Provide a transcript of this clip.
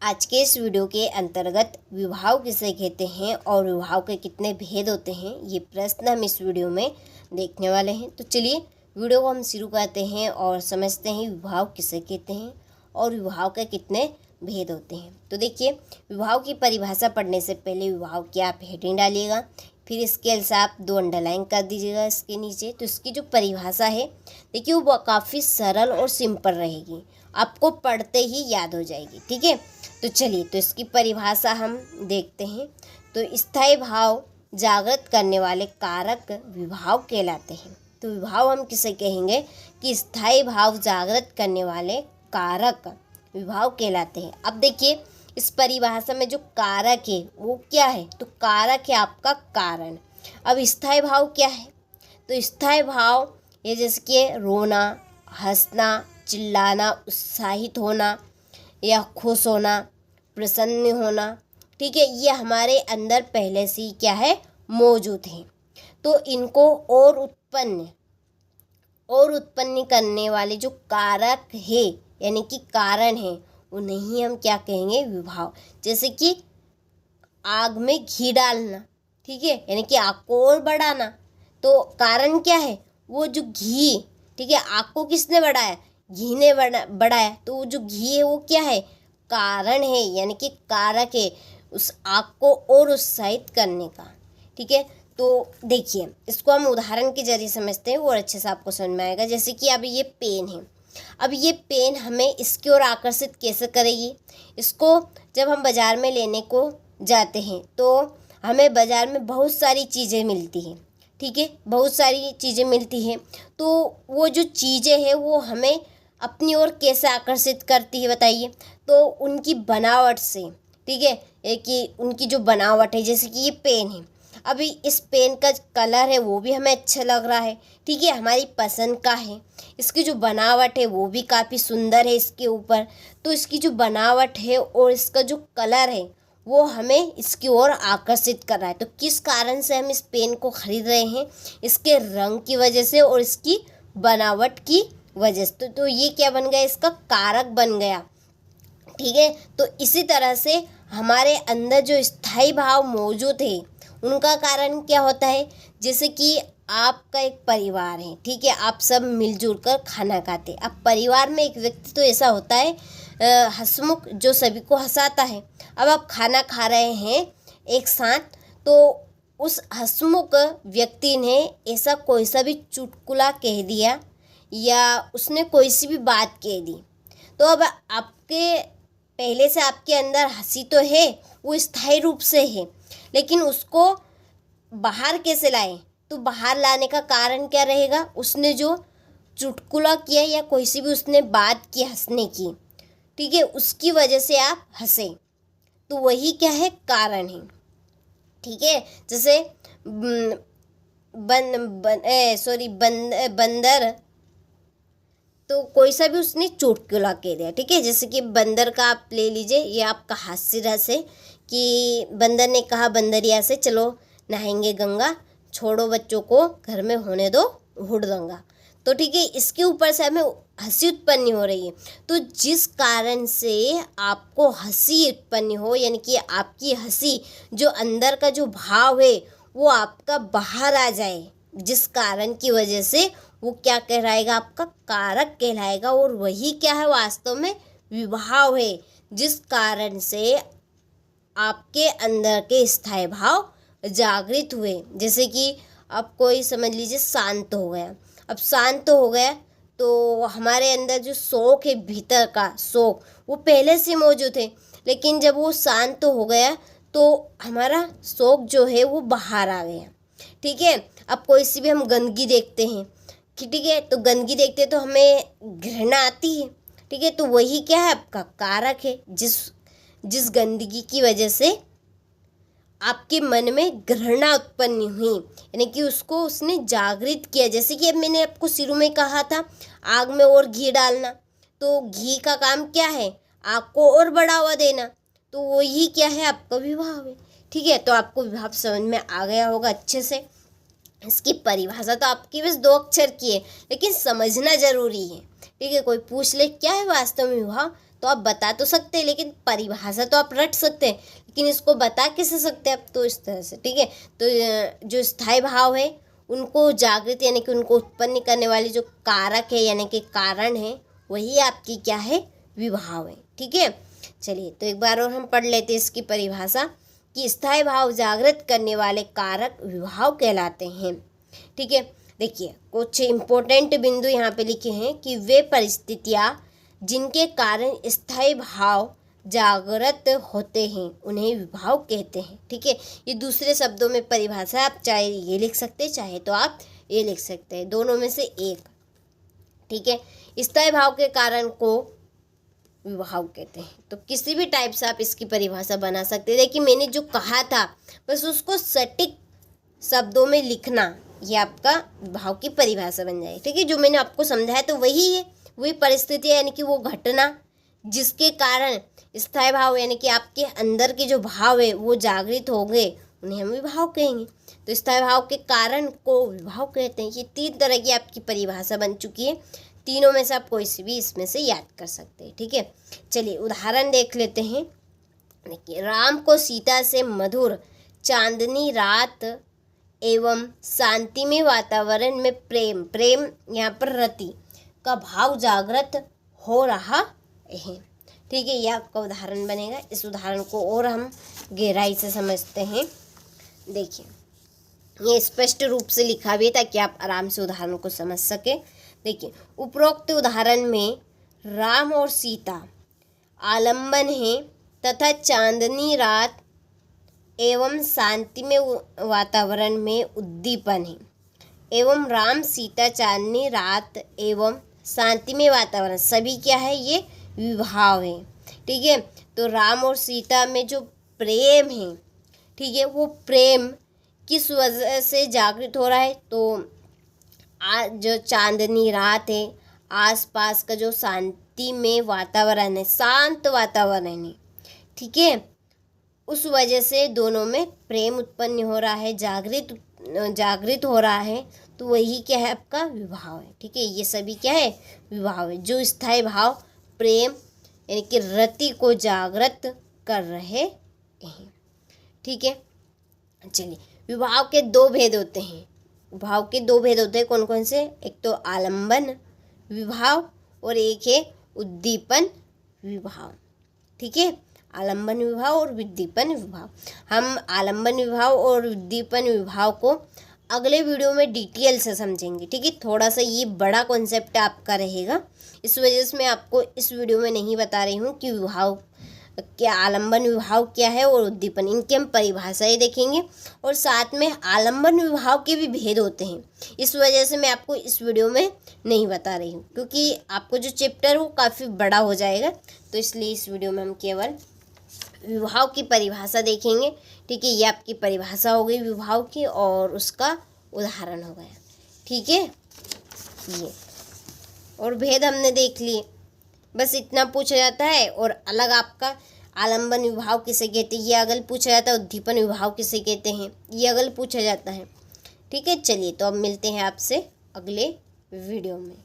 आज के इस वीडियो के अंतर्गत विवाह किसे कहते हैं और विवाह के कितने भेद होते हैं, ये प्रश्न हम इस वीडियो में देखने वाले हैं। तो चलिए वीडियो को हम शुरू करते हैं और समझते हैं विवाह किसे कहते हैं और विवाह के कितने भेद होते हैं। तो देखिए, विवाह की परिभाषा पढ़ने से पहले विवाह की आप हेडिंग डालिएगा, फिर स्केल से आप 2 अंडरलाइन कर दीजिएगा इसके नीचे। तो इसकी जो परिभाषा है देखिए, वो काफ़ी सरल और सिंपल रहेगी, आपको पढ़ते ही याद हो जाएगी। ठीक है, तो चलिए तो इसकी परिभाषा हम देखते हैं। तो स्थायी भाव जागृत करने वाले कारक विभाव कहलाते हैं। तो विभाव हम किसे कहेंगे कि स्थायी भाव जागृत करने वाले कारक विभाव कहलाते हैं। अब देखिए, इस परिभाषा में जो कारक है वो क्या है, तो कारक है आपका कारण। अब स्थायी भाव क्या है, तो स्थायी भाव ये जैसे कि रोना, हंसना, चिल्लाना, उत्साहित होना या खुश होना, प्रसन्न होना, ठीक है, ये हमारे अंदर पहले से ही क्या है, मौजूद है। तो इनको और उत्पन्न करने वाले जो कारक है यानी कि कारण है, उन्हें ही हम क्या कहेंगे, विभाव। जैसे कि आग में घी डालना, ठीक है, यानी कि आग को और बढ़ाना। तो कारण क्या है, वो जो घी, ठीक है, आग को किसने बढ़ाया, घी ने बढ़ाया। तो वो जो घी है वो क्या है, कारण है, यानी कि कारक है उस आग को और उत्साहित करने का। ठीक है, तो देखिए इसको हम उदाहरण के जरिए समझते हैं और अच्छे से आपको समझ में आएगा। जैसे कि अब ये पेन है, अब ये पेन हमें इसकी ओर आकर्षित कैसे करेगी। इसको जब हम बाज़ार में लेने को जाते हैं तो हमें बाज़ार में बहुत सारी चीज़ें मिलती हैं, ठीक है, बहुत सारी चीज़ें मिलती हैं। तो वो जो चीज़ें हैं वो हमें अपनी ओर कैसे आकर्षित करती है बताइए। तो उनकी बनावट से, ठीक है, कि उनकी जो बनावट है, जैसे कि ये पेन है, अभी इस पेन का कलर है वो भी हमें अच्छा लग रहा है, ठीक है, हमारी पसंद का है। इसकी जो बनावट है वो भी काफ़ी सुंदर है इसके ऊपर। तो इसकी जो बनावट है और इसका जो कलर है वो हमें इसकी ओर आकर्षित कर रहा है। तो किस कारण से हम इस पेन को खरीद रहे हैं, इसके रंग की वजह से और इसकी बनावट की वजह से। तो ये क्या बन गया, इसका कारक बन गया। ठीक है, तो इसी तरह से हमारे अंदर जो स्थायी भाव मौजूद है उनका कारण क्या होता है। जैसे कि आपका एक परिवार है, ठीक है, आप सब मिलजुल कर खाना खाते। अब परिवार में एक व्यक्ति तो ऐसा होता है हंसमुख, जो सभी को हंसाता है। अब आप खाना खा रहे हैं एक साथ, तो उस हंसमुख व्यक्ति ने ऐसा कोई सा भी चुटकुला कह दिया या उसने कोई सी भी बात कह दी, तो अब आपके पहले से आपके अंदर हंसी तो है, वो स्थायी रूप से है, लेकिन उसको बाहर कैसे लाएं, तो बाहर लाने का कारण क्या रहेगा, उसने जो चुटकुला किया या कोई सी भी उसने बात की हंसने की, ठीक है, उसकी वजह से आप हंसे। तो वही क्या है, कारण है। ठीक है, जैसे बंदर, तो कोई सा भी उसने चुटकुला कह दिया, ठीक है, जैसे कि बंदर का आप ले लीजिए, ये आपका हास्य रस है कि बंदर ने कहा बंदरिया से, चलो नहाएंगे गंगा, छोड़ो बच्चों को घर में होने दो, हुड़दंगा। तो ठीक है, इसके ऊपर से हमें हंसी उत्पन्न हो रही है। तो जिस कारण से आपको हंसी उत्पन्न हो, यानी कि आपकी हंसी जो अंदर का जो भाव है वो आपका बाहर आ जाए, जिस कारण की वजह से वो क्या कहलाएगा, आपका कारक कहलाएगा। और वही क्या है, वास्तव में विभाव है, जिस कारण से आपके अंदर के स्थायी भाव जागृत हुए। जैसे कि अब कोई समझ लीजिए शांत हो गया, अब शांत हो गया तो हमारे अंदर जो शौक है, भीतर का शौक, वो पहले से मौजूद है, लेकिन जब वो शांत हो गया तो हमारा शौक जो है वो बाहर आ गया। ठीक है, अब कोई सी भी हम गंदगी देखते हैं, ठीक है, तो गंदगी देखते तो हमें घृणा आती है, ठीक है, तो वही क्या है, आपका कारक है, जिस गंदगी की वजह से आपके मन में घृणा उत्पन्न हुई, यानी कि उसको उसने जागृत किया। जैसे कि अब मैंने आपको शुरू में कहा था, आग में और घी डालना, तो घी का काम क्या है, आग को और बढ़ावा देना। तो वही क्या है, आपका विभाव है। ठीक है, तो आपको विभाव समझ में आ गया होगा अच्छे से। इसकी परिभाषा तो आपकी बस 2 अक्षर की है, लेकिन समझना जरूरी है। ठीक है, कोई पूछ ले क्या है वास्तव में विभाव, तो आप बता तो सकते हैं, लेकिन परिभाषा तो आप रट सकते हैं, लेकिन इसको बता कैसे सकते हैं आप? तो इस तरह से, ठीक है। तो जो स्थायी भाव है उनको जागृत यानी कि उनको उत्पन्न करने वाले जो कारक है यानी कि कारण है, वही आपकी क्या है? विभाव है, ठीक है। चलिए तो एक बार और हम पढ़ लेते हैं इसकी परिभाषा कि स्थायी भाव जागृत करने वाले कारक विभाव कहलाते हैं, ठीक है। देखिए कुछ इम्पोर्टेंट बिंदु यहाँ पे लिखे हैं कि वे परिस्थितियाँ जिनके कारण स्थायी भाव जागृत होते हैं उन्हें विभाव कहते हैं, ठीक है। ये दूसरे शब्दों में परिभाषा, आप चाहे ये लिख सकते हैं चाहे तो आप ये लिख सकते हैं, दोनों में से एक, ठीक है। स्थायी भाव के कारण को विभाव कहते हैं। तो किसी भी टाइप से आप इसकी परिभाषा बना सकते हैं। देखिए मैंने जो कहा था बस उसको सटीक शब्दों में लिखना, ये आपका विभाव की परिभाषा बन जाएगी, ठीक है। जो मैंने आपको समझाया तो वही है, वही परिस्थिति यानी कि वो घटना जिसके कारण स्थायी भाव यानी कि आपके अंदर के जो भाव है वो जागृत हो गए, उन्हें हम विभाव कहेंगे। तो स्थायी भाव के कारण को विभाव कहते हैं। ये 3 तरह की आपकी परिभाषा बन चुकी है, तीनों में से आप कोई सी भी इसमें से याद कर सकते हैं, ठीक है। चलिए उदाहरण देख लेते हैं। देखिए राम को सीता से मधुर चांदनी रात एवं शांतिमय वातावरण में प्रेम यहाँ पर रति का भाव जागृत हो रहा है, ठीक है। यह आपका उदाहरण बनेगा। इस उदाहरण को और हम गहराई से समझते हैं। देखिए ये स्पष्ट रूप से लिखा भी है ताकि आप आराम से उदाहरण को समझ सके। देखिए उपरोक्त उदाहरण में राम और सीता आलंबन है तथा चांदनी रात एवं शांतिमय वातावरण में उद्दीपन है। एवं राम सीता चांदनी रात एवं शांतिमय वातावरण सभी क्या है? ये विभाव है, ठीक है। तो राम और सीता में जो प्रेम है, ठीक है, वो प्रेम किस वजह से जागृत हो रहा है? तो जो चांदनी रात है, आसपास का जो शांति में वातावरण है, शांत वातावरण है, ठीक है, उस वजह से दोनों में प्रेम उत्पन्न हो रहा है, जागृत हो रहा है। तो वही क्या है? आपका विभाव है, ठीक है। ये सभी क्या है? विभाव है। जो स्थायी भाव प्रेम यानी कि रति को जागृत कर रहे हैं, ठीक है। चलिए विभाव के 2 भेद होते हैं। विभाव के 2 भेद होते हैं, कौन कौन से? एक तो आलंबन विभाव और एक है उद्दीपन विभाव, ठीक है। आलंबन विभाव और उद्दीपन विभाव। हम आलंबन विभाव और उद्दीपन विभाव को अगले वीडियो में डिटेल से समझेंगे, ठीक है। थोड़ा सा ये बड़ा कॉन्सेप्ट आपका रहेगा, इस वजह से मैं आपको इस वीडियो में नहीं बता रही हूँ कि विभाव क्या, आलंबन विभाव क्या है और उद्दीपन, इनकी हम परिभाषाएं देखेंगे। और साथ में आलंबन विभाव के भी भेद होते हैं, इस वजह से मैं आपको इस वीडियो में नहीं बता रही हूँ, क्योंकि आपको जो चैप्टर वो काफ़ी बड़ा हो जाएगा। तो इसलिए इस वीडियो में हम केवल विभाव की परिभाषा देखेंगे, ठीक है। ये आपकी परिभाषा हो गई विभाव की और उसका उदाहरण हो गया, ठीक है। ये और भेद हमने देख लिए, बस इतना पूछा जाता है। और अलग आपका आलंबन विभाव किसे कहते हैं ये अगल पूछा जाता है, उद्दीपन विभाव किसे कहते हैं ये अगल पूछा जाता है, ठीक है। चलिए तो अब मिलते हैं आपसे अगले वीडियो में।